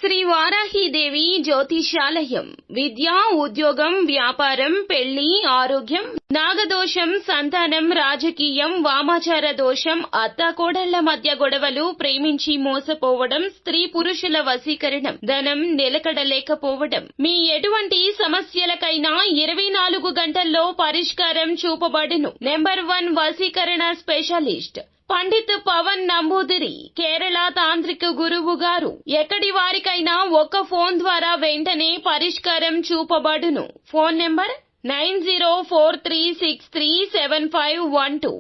శ్రీ వారాహీదేవి జ్యోతిషాలయం విద్య, ఉద్యోగం, వ్యాపారం, పెళ్లి, ఆరోగ్యం, నాగదోషం, సంతానం, రాజకీయం, వామాచార దోషం, అత్తాకోడళ్ల మధ్య గొడవలు, ప్రేమించి మోసపోవడం, స్త్రీ పురుషుల వశీకరణం, ధనం నిలకడలేకపోవడం, మీ ఎటువంటి సమస్యలకైనా 24 గంటల్లో పరిష్కారం చూపబడును. నెంబర్ 1 వశీకరణ స్పెషలిస్ట్ పండిత్ పవన్ నంబూదిరి, కేరళ తాంత్రిక గురువు గారు. ఎక్కడి వారికైనా ఒక్క ఫోన్ ద్వారా వెంటనే పరిష్కారం చూపబడును. Phone number 9043637512.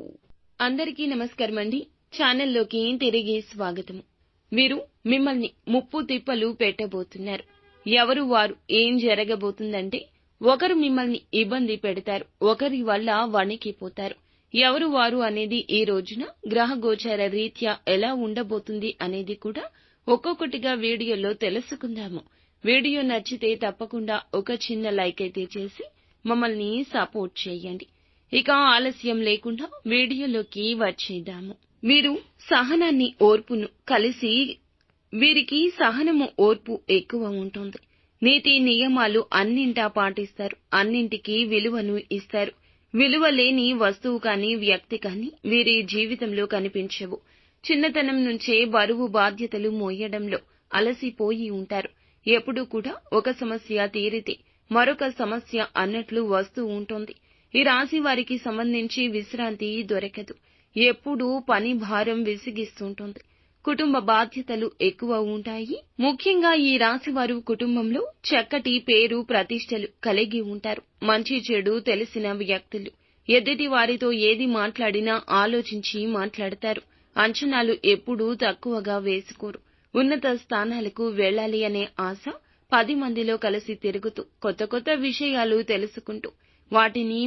అందరికీ నమస్కారం అండి. ఛానల్లోకి తిరిగి స్వాగతం. వీరు మిమ్మల్ని ముప్పు తిప్పలు పెట్టబోతున్నారు. ఎవరు వారు? ఏం జరగబోతుందంటే, ఒకరు మిమ్మల్ని ఇబ్బంది పెడతారు, ఒకరి వల్ల వణికిపోతారు. ఎవరు వారు అనేది ఈ రోజున గ్రహ గోచార రీత్యా ఎలా ఉండబోతుంది అనేది కూడా ఒక్కొక్కటిగా వీడియోలో తెలుసుకుందాము. వీడియో నచ్చితే తప్పకుండా ఒక చిన్న లైక్ అయితే చేసి మమ్మల్ని సపోర్ట్ చేయండి. ఇక ఆలస్యం లేకుండా వీడియోలోకి వచ్చేద్దాము. వీరు సహనాన్ని, ఓర్పును కలిసి వీరికి సహనము, ఓర్పు ఎక్కువ ఉంటుంది. నీతి నియమాలు అన్నింటా పాటిస్తారు. అన్నింటికీ విలువను ఇస్తారు. విలువ లేని వస్తువు కానీ, వ్యక్తి కానీ వీరి జీవితంలో కనిపించవు. చిన్నతనం నుంచే బరువు బాధ్యతలు మోయడంలో అలసిపోయి ఉంటారు. ఎప్పుడూ కూడా ఒక సమస్య తీరితే మరొక సమస్య అన్నట్లు వస్తూ ఉంటుంది. ఈ రాశి వారికి సంబంధించి విశ్రాంతి దొరకదు. ఎప్పుడూ పని భారం విసిగిస్తుంటుంది. కుటుంబ బాధ్యతలు ఎక్కువ ఉంటాయి. ముఖ్యంగా ఈ రాశి వారు కుటుంబంలో చక్కటి పేరు ప్రతిష్టలు కలిగి ఉంటారు. మంచి చెడు తెలిసిన వ్యక్తులు. ఎదుటి వారితో ఏది మాట్లాడినా ఆలోచించి మాట్లాడతారు. అంచనాలు ఎప్పుడూ తక్కువగా వేసుకోరు. ఉన్నత స్థానాలకు వెళ్లాలి అనే ఆశ 10 మందిలో కలిసి తిరుగుతూ కొత్త కొత్త విషయాలు తెలుసుకుంటూ వాటిని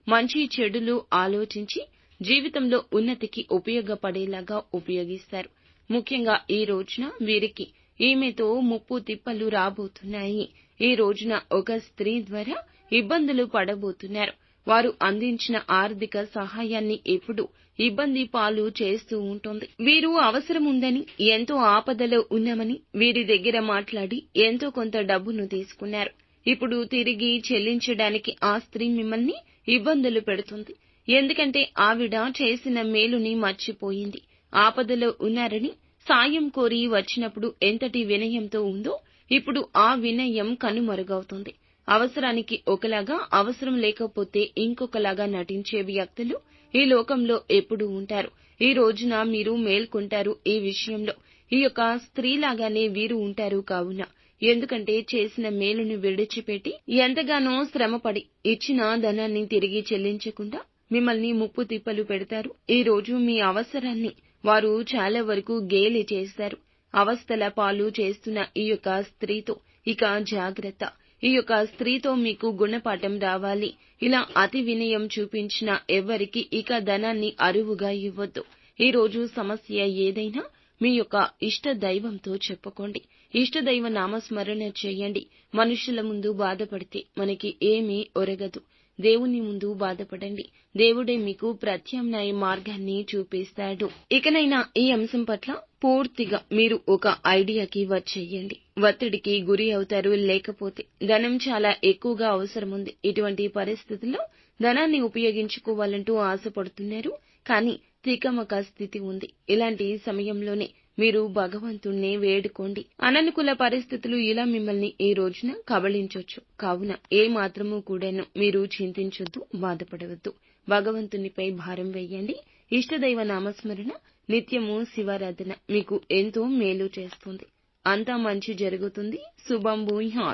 మంచి చెడులు ఆలోచించి జీవితంలో ఉన్నతికి ఉపయోగపడేలాగా ఉపయోగిస్తారు. ముఖ్యంగా ఈ రోజున వీరికి ఈమెతో ముప్పు తిప్పలు రాబోతున్నాయి. ఈ రోజున ఒక స్త్రీ ద్వారా ఇబ్బందులు పడబోతున్నారు. వారు అందించిన ఆర్థిక సహాయాన్ని ఎప్పుడు ఇబ్బంది పాలు చేస్తూ ఉంటుంది. వీరు అవసరం ఉందని, ఎంతో ఆపదలో ఉన్నామని వీరి దగ్గర మాట్లాడి ఎంతో కొంత డబ్బును తీసుకున్నారు. ఇప్పుడు తిరిగి చెల్లించడానికి ఆ స్త్రీ మిమ్మల్ని ఇబ్బందులు పెడుతుంది. ఎందుకంటే ఆవిడ చేసిన మేలుని మర్చిపోయింది. ఆపదలో ఉన్నారని సాయం కోరి వచ్చినప్పుడు ఎంతటి వినయంతో ఉందో ఇప్పుడు ఆ వినయం కనుమరుగవుతుంది. అవసరానికి ఒకలాగా, అవసరం లేకపోతే ఇంకొకలాగా నటించే వ్యక్తులు ఈ లోకంలో ఎప్పుడూ ఉంటారు. ఈ రోజున మీరు మేల్కొంటారు. ఈ విషయంలో ఈ యొక్క స్త్రీలాగానే వీరు ఉంటారు. కావున ఎందుకంటే చేసిన మేలును విడిచిపెట్టి ఎంతగానో శ్రమపడి ఇచ్చిన ధనాన్ని తిరిగి చెల్లించకుండా మిమ్మల్ని ముప్పు తిప్పలు పెడతారు. ఈ రోజు మీ అవసరాన్ని వారు చాలా వరకు గేలి చేస్తారు. అవస్థల పాలు చేస్తున్న ఈ యొక్క స్త్రీతో ఇక జాగ్రత్త. ఈ యొక్క స్త్రీతో మీకు గుణపాఠం రావాలి. ఇలా అతి వినయం చూపించిన ఎవరికి ఇక ధనాన్ని అరువుగా ఇవ్వద్దు. ఈ రోజు సమస్య ఏదైనా మీ యొక్క ఇష్ట దైవంతో చెప్పుకోండి. ఇష్టదైవ నామస్మరణ చేయండి. మనుషుల ముందు బాధపడితే మనకి ఏమీ ఒరగదు. దేవుని ముందు బాధపడండి. దేవుడే మీకు ప్రత్యామ్నాయ మార్గాన్ని చూపిస్తాడు. ఇకనైనా ఈ అంశం పట్ల పూర్తిగా మీరు ఒక ఐడియాకి వచ్చేయండి. ఒత్తిడికి గురి అవుతారు. లేకపోతే ధనం చాలా ఎక్కువగా అవసరం ఉంది. ఇటువంటి పరిస్థితుల్లో ధనాన్ని ఉపయోగించుకోవాలంటూ ఆశపడుతున్నారు. కానీ తికమక స్థితి ఉంది. ఇలాంటి సమయంలోనే మీరు భగవంతుణ్ణి వేడుకోండి. అననుకూల పరిస్థితులు ఇలా మిమ్మల్ని ఈ రోజున కబళించొచ్చు. కావున ఏ మాత్రమూ కూడాను మీరు చింతించొద్దు, బాధపడవద్దు. భగవంతునిపై భారం వేయండి. ఇష్టదైవ నామస్మరణ, నిత్యము శివారాధన మీకు ఎంతో మేలు చేస్తుంది. అంతా మంచి జరుగుతుంది. శుభం భూయాత్.